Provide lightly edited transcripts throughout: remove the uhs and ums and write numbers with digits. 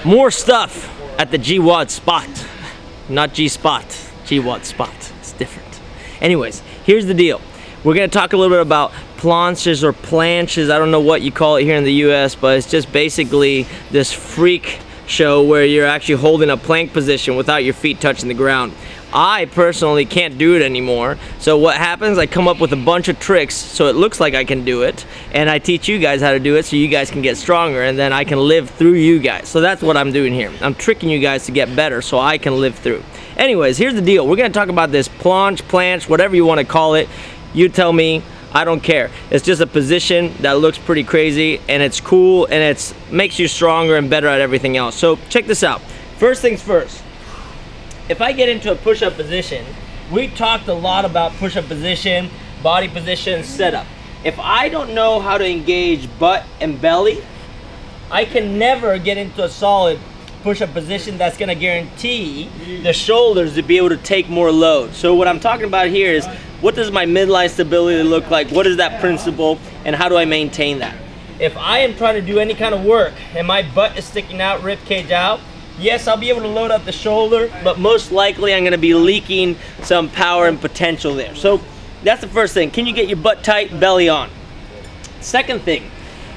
More stuff at the G-Wad spot. Not G-Spot, G-Wad spot. It's different. Anyways, here's the deal. We're gonna talk a little bit about planches or planches. I don't know what you call it here in the US, but it's just basically this freak show where you're actually holding a plank position without your feet touching the ground. I personally can't do it anymore. So what happens, I come up with a bunch of tricks so it looks like I can do it, and I teach you guys how to do it so you guys can get stronger, and then I can live through you guys. So that's what I'm doing here. I'm tricking you guys to get better so I can live through. Anyways, here's the deal. We're gonna talk about this plunge, planche, whatever you wanna call it. You tell me, I don't care. It's just a position that looks pretty crazy, and it's cool, and it makes you stronger and better at everything else. So check this out. First things first. If I get into a push-up position, we talked a lot about push-up position, body position, setup. If I don't know how to engage butt and belly, I can never get into a solid push-up position that's gonna guarantee the shoulders to be able to take more load. So what I'm talking about here is, what does my midline stability look like? What is that principle, and how do I maintain that? If I am trying to do any kind of work and my butt is sticking out, rib cage out, yes, I'll be able to load up the shoulder, but most likely I'm gonna be leaking some power and potential there. So that's the first thing. Can you get your butt tight, belly on? Second thing,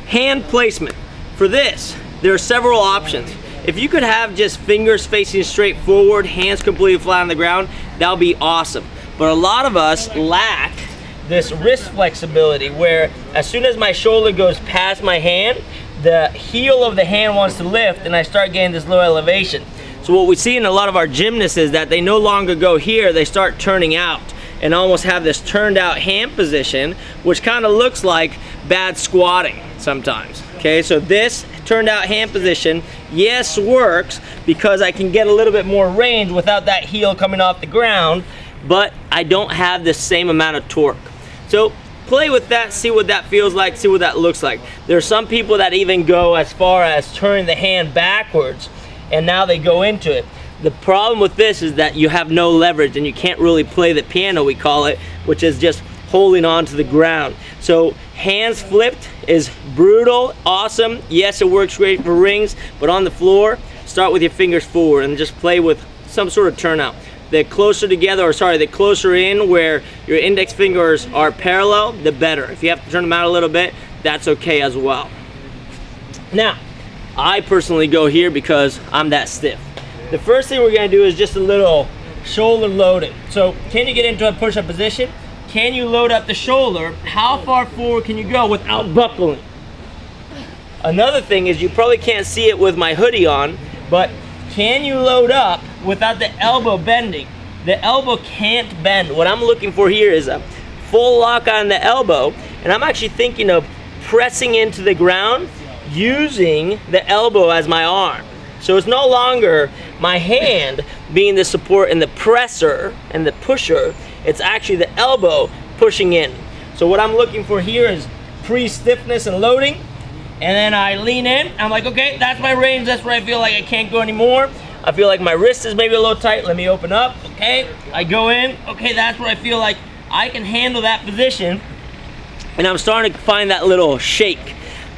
hand placement. For this, there are several options. If you could have just fingers facing straight forward, hands completely flat on the ground, that'll be awesome. But a lot of us lack this wrist flexibility where as soon as my shoulder goes past my hand, the heel of the hand wants to lift and I start getting this low elevation. So what we see in a lot of our gymnasts is that they no longer go here, they start turning out and almost have this turned out hand position, which kind of looks like bad squatting sometimes. Okay, so this turned out hand position, yes, works because I can get a little bit more range without that heel coming off the ground, but I don't have the same amount of torque. So play with that, see what that feels like, see what that looks like. There are some people that even go as far as turning the hand backwards and now they go into it. The problem with this is that you have no leverage and you can't really play the piano, we call it, which is just holding on to the ground. So hands flipped is brutal, awesome. Yes, it works great for rings, but on the floor, start with your fingers forward and just play with some sort of turnout. The closer together, or sorry, the closer in where your index fingers are parallel, the better. If you have to turn them out a little bit, that's okay as well. Now, I personally go here because I'm that stiff. The first thing we're gonna do is just a little shoulder loading. So, can you get into a push-up position? Can you load up the shoulder? How far forward can you go without buckling? Another thing is, you probably can't see it with my hoodie on, but can you load up without the elbow bending? The elbow can't bend. What I'm looking for here is a full lock on the elbow, and I'm actually thinking of pressing into the ground using the elbow as my arm. So it's no longer my hand being the support and the presser and the pusher, it's actually the elbow pushing in. So what I'm looking for here is pre-stiffness and loading, and then I lean in, I'm like, okay, that's my range, that's where I feel like I can't go anymore. I feel like my wrist is maybe a little tight, let me open up, okay, I go in, okay, that's where I feel like I can handle that position, and I'm starting to find that little shake.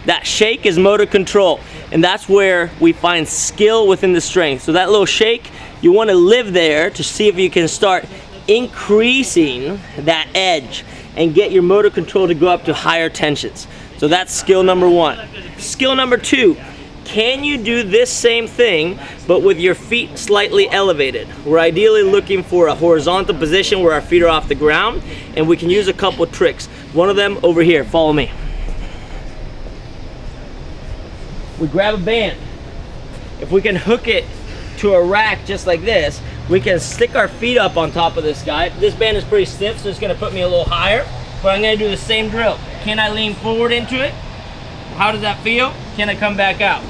That shake is motor control, and that's where we find skill within the strength. So that little shake, you want to live there to see if you can start increasing that edge and get your motor control to go up to higher tensions. So that's skill number one. Skill number two, can you do this same thing but with your feet slightly elevated? We're ideally looking for a horizontal position where our feet are off the ground, and we can use a couple tricks. One of them over here, follow me. We grab a band. If we can hook it to a rack just like this, we can stick our feet up on top of this guy. This band is pretty stiff, so it's gonna put me a little higher, but I'm gonna do the same drill. Can I lean forward into it? How does that feel? Can I come back out?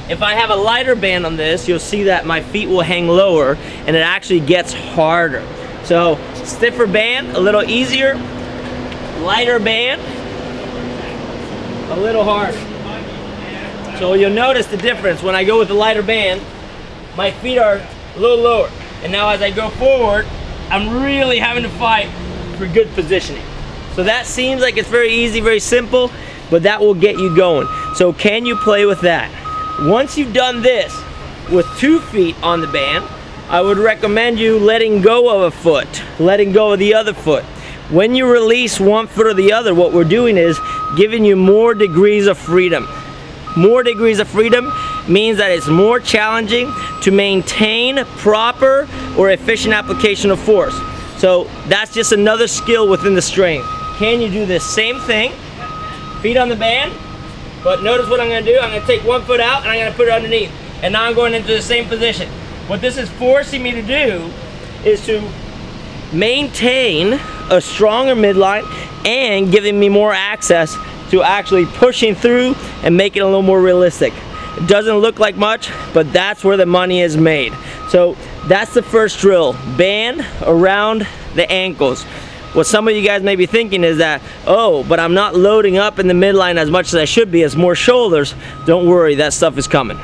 If I have a lighter band on this, you'll see that my feet will hang lower and it actually gets harder. So stiffer band, a little easier. Lighter band, a little harder. So you'll notice the difference. When I go with the lighter band, my feet are a little lower. And now as I go forward, I'm really having to fight for good positioning. So that seems like it's very easy, very simple, but that will get you going. So can you play with that? Once you've done this with 2 feet on the band, I would recommend you letting go of a foot, letting go of the other foot. When you release one foot or the other, what we're doing is giving you more degrees of freedom. More degrees of freedom means that it's more challenging to maintain proper or efficient application of force. So that's just another skill within the strength. Can you do this same thing, feet on the band, but notice what I'm gonna do. I'm gonna take 1 foot out and I'm gonna put it underneath. And now I'm going into the same position. What this is forcing me to do is to maintain a stronger midline and giving me more access to actually pushing through and making it a little more realistic. It doesn't look like much, but that's where the money is made. So that's the first drill, band around the ankles. What some of you guys may be thinking is that, oh, but I'm not loading up in the midline as much as I should be, it's more shoulders. Don't worry, that stuff is coming.